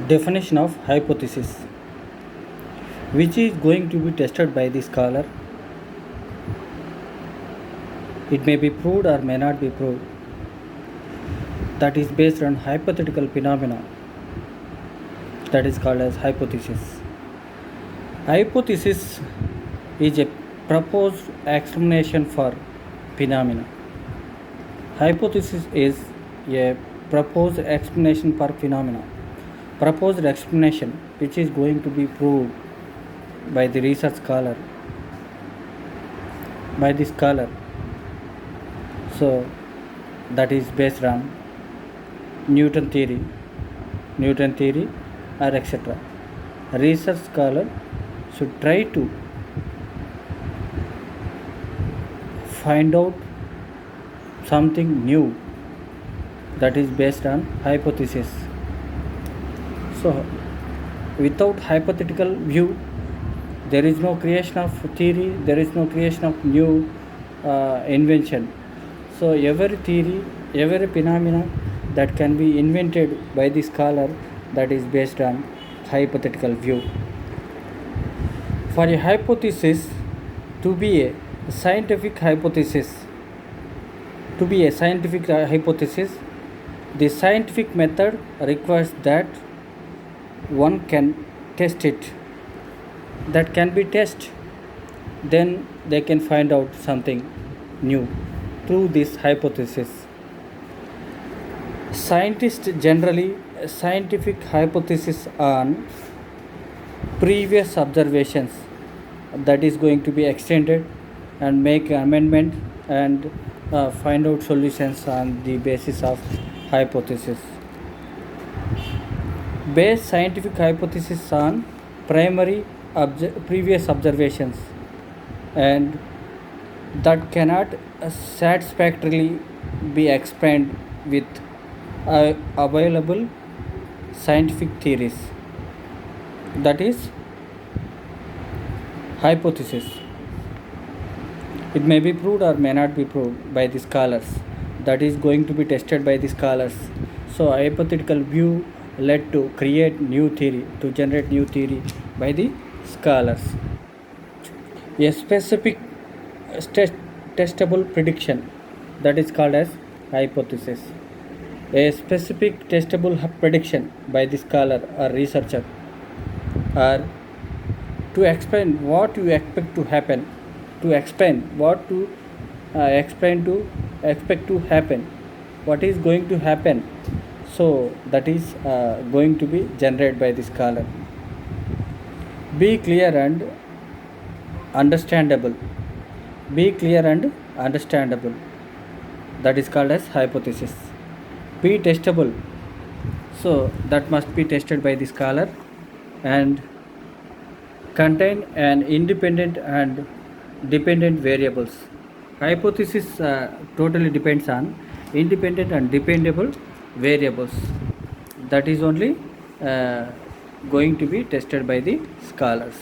Definition of hypothesis, which is going to be tested by the scholar. It may be proved or may not be proved. That is based on hypothetical phenomena. That is called as hypothesis. Hypothesis is a proposed explanation for phenomena. Hypothesis is a proposed explanation for phenomena. Proposed explanation which is going to be proved by the research scholar, so that is based on Newton theory or etc. Research scholar should try to find out something new that is based on hypothesis. So without hypothetical view, there is no creation of theory, there is no creation of new invention. So every theory, every phenomena that can be invented by the scholar, that is based on hypothetical view. For a hypothesis to be a scientific hypothesis, the scientific method requires that one can test it. That can be tested, then they can find out something new through this hypothesis. Scientists generally scientific hypothesis on previous observations, that is going to be extended and make amendment and find out solutions on the basis of hypothesis. Base scientific hypothesis on primary previous observations, and that cannot satisfactorily be explained with available scientific theories. That is hypothesis. It may be proved or may not be proved by the scholars. That is going to be tested by the scholars. So hypothetical view led to create new theory, to generate new theory by the scholars. A specific testable prediction, that is called as hypothesis. A specific testable prediction by the scholar or researcher, or to explain what you expect to happen, to explain what to expect to happen, what is going to happen. So that is going to be generated by the scholar. Be clear and understandable. That is called as hypothesis. Be testable, so that must be tested by the scholar, and contain an independent and dependent variables. Hypothesis totally depends on independent and dependable variables. That is only going to be tested by the scholars.